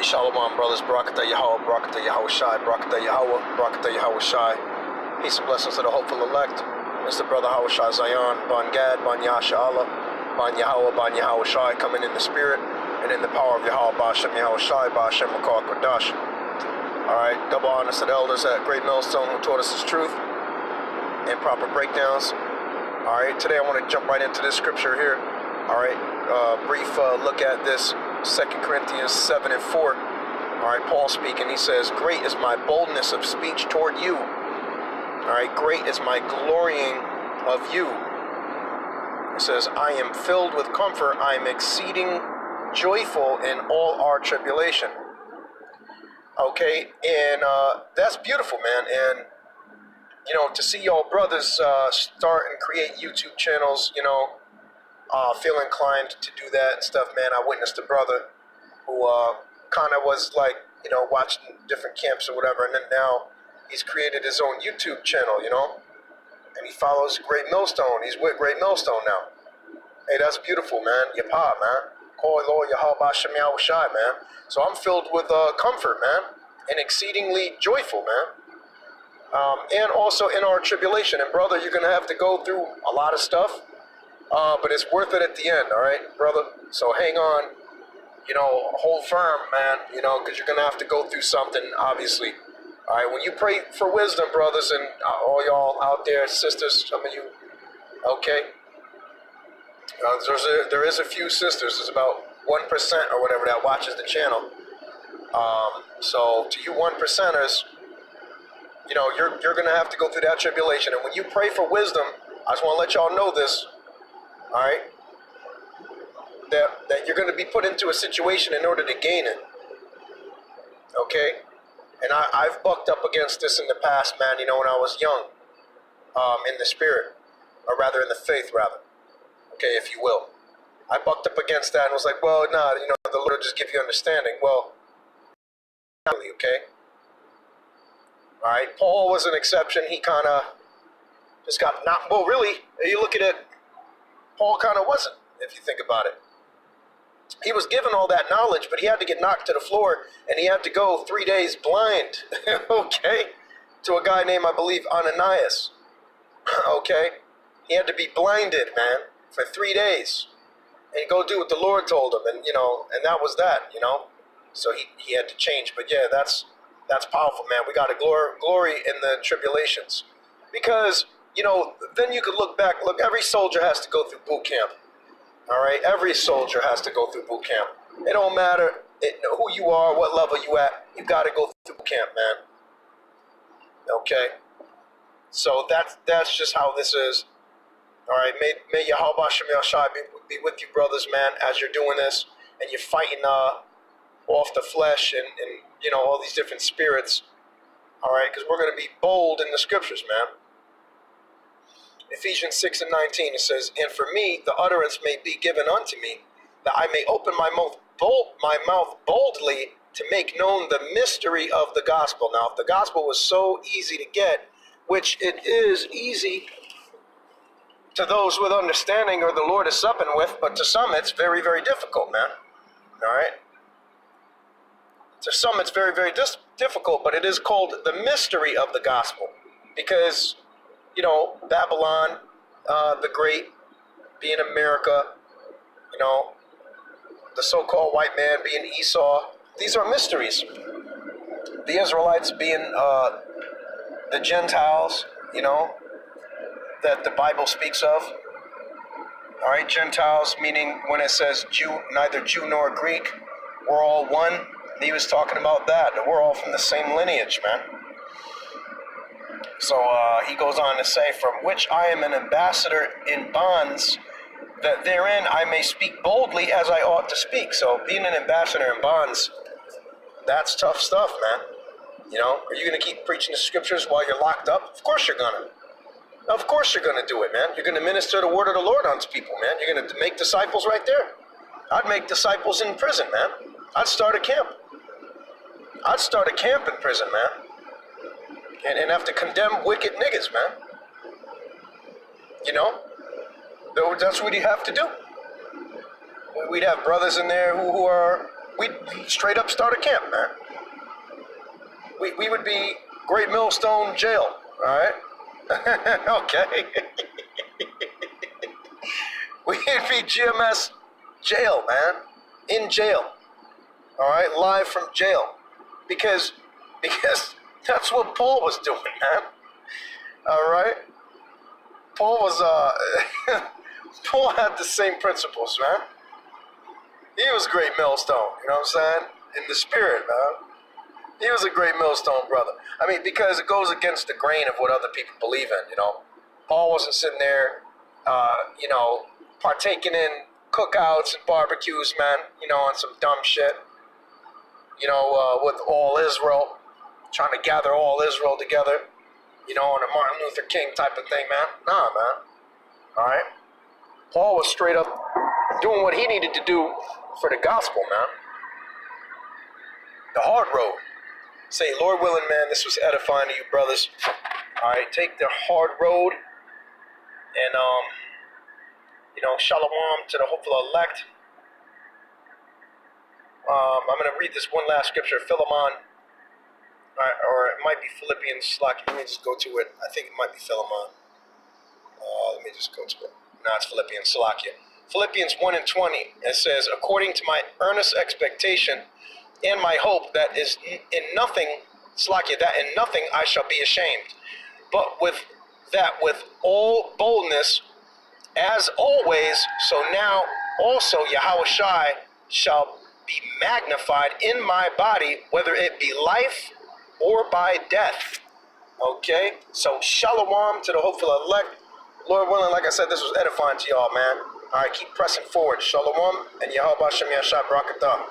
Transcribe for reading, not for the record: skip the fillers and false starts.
Hey, Shalom, brothers. Barakatah Yahweh, Barakatah Yahweh Shai, Barakatah Yahweh, Barakatah Yahweh Shai. Peace and blessings to the hopeful elect. Mr. Brother Yahweh Shai Zion, Ban Gad, Ban Yasha Allah, Ban Yahweh Shai, coming in the spirit and in the power of Yahweh, Ba'ashem Yahweh Shai, Ba'ashem Makar Kodash. Alright, double honors to the elders at Great Millstone who taught us his truth and proper breakdowns. Alright, today I want to jump right into this scripture here. Alright, brief look at this 2 Corinthians 7 and 4. Alright, Paul speaking, he says, "Great is my boldness of speech toward you. Alright, great is my glorying of you." It says, "I am filled with comfort, I am exceeding joyful in all our tribulation." Okay, and that's beautiful, man. And you know, to see y'all brothers start and create YouTube channels, you know, feel inclined to do that and stuff, man. I witnessed a brother who kind of was like, you know, watching different camps or whatever, and then now he's created his own YouTube channel, you know, and he follows Great Millstone. He's with Great Millstone now. Hey, that's beautiful, man. Yapah, man. Koi Lord Yahweh Ba'ashem Yahweh Shai, man. So I'm filled with comfort, man, and exceedingly joyful, man. And also in our tribulation. And brother, you're going to have to go through a lot of stuff, but it's worth it at the end, all right, brother? So hang on, you know, hold firm, man, you know, because you're going to have to go through something, obviously. All right, when you pray for wisdom, brothers, and all y'all out there, sisters, some of you, okay? There is a few sisters. There's about 1% or whatever that watches the channel. So to you 1%ers, you know, you're going to have to go through that tribulation. And when you pray for wisdom, I just want to let y'all know this, all right, that you're going to be put into a situation in order to gain it, okay? And I've bucked up against this in the past, man, you know, when I was young, in the spirit, or rather in the faith, rather, okay, if you will. I bucked up against that and was like, well, nah, you know, the Lord will just give you understanding. Well, okay? All right, Paul was an exception. He kind of just got knocked. Well, really, you look at it, Paul kind of wasn't, if you think about it. He was given all that knowledge, but he had to get knocked to the floor, and he had to go 3 days blind, okay, to a guy named, I believe, Ananias, okay? He had to be blinded, man, for 3 days, and go do what the Lord told him, and, you know, and that was that, you know? So he had to change, but yeah, that's powerful, man. We got to glory in the tribulations, because, you know, then you could look back. Look, every soldier has to go through boot camp. All right, every soldier has to go through boot camp. It don't matter who you are, what level you at. You got to go through boot camp, man. Okay, so that's just how this is. All right, may Yahweh Ba'ashem Yahweh Shai be with you, brothers, man, as you're doing this and you're fighting off the flesh and you know, all these different spirits. All right, because we're going to be bold in the scriptures, man. Ephesians 6 and 19, it says, "And for me the utterance may be given unto me, that I may open my mouth boldly to make known the mystery of the gospel." Now, if the gospel was so easy to get, which it is easy to those with understanding or the Lord is supping with, but to some it's very, very difficult, man. All right? To some it's very, very difficult, but it is called the mystery of the gospel, because, you know, Babylon, the Great, being America, you know, the so-called white man being Esau, these are mysteries. The Israelites being the Gentiles, you know, that the Bible speaks of. All right, Gentiles, meaning when it says Jew, neither Jew nor Greek, we're all one. He was talking about that we're all from the same lineage, man. So he goes on to say, "From which I am an ambassador in bonds, that therein I may speak boldly as I ought to speak." So being an ambassador in bonds, that's tough stuff, man. You know, are you going to keep preaching the scriptures while you're locked up? Of course you're going to. Of course you're going to do it, man. You're going to minister the word of the Lord unto people, man. You're going to make disciples right there. I'd make disciples in prison, man. I'd start a camp. I'd start a camp in prison, man. And have to condemn wicked niggas, man. You know? That's what you have to do. We'd have brothers in there who are we'd straight up start a camp, man. We would be Great Millstone Jail, all right? Okay. We'd be GMS jail, man. In jail. All right, live from jail. Because that's what Paul was doing, man. All right? Paul was, Paul had the same principles, man. He was a great millstone, you know what I'm saying? In the spirit, man. He was a great millstone brother. I mean, because it goes against the grain of what other people believe in, you know. Paul wasn't sitting there, you know, partaking in cookouts and barbecues, man, you know, on some dumb shit. You know, with all Israel, trying to gather all Israel together, you know, on a Martin Luther King type of thing, man. Nah, man. All right? Paul was straight up doing what he needed to do for the gospel, man. The hard road. Say, Lord willing, man, this was edifying to you, brothers. All right, take the hard road and, you know, shalom to the hopeful elect. I'm going to read this one last scripture, Philemon, or it might be Philippians. Let me just go to it. I think it might be Philemon. Let me just go to it. No, it's Philippians, Salakia. Philippians 1:20, it says, according to my earnest expectation and my hope that is in nothing, Salakia, that in nothing I shall be ashamed, but with all boldness, as always, so now also Yahushai shall be magnified in my body, whether it be life or by death. Okay? So shalom to the hopeful elect. Lord willing, like I said, this was edifying to y'all, man. All right, keep pressing forward. Shalom and Yahweh Shem Yashai Barakatah.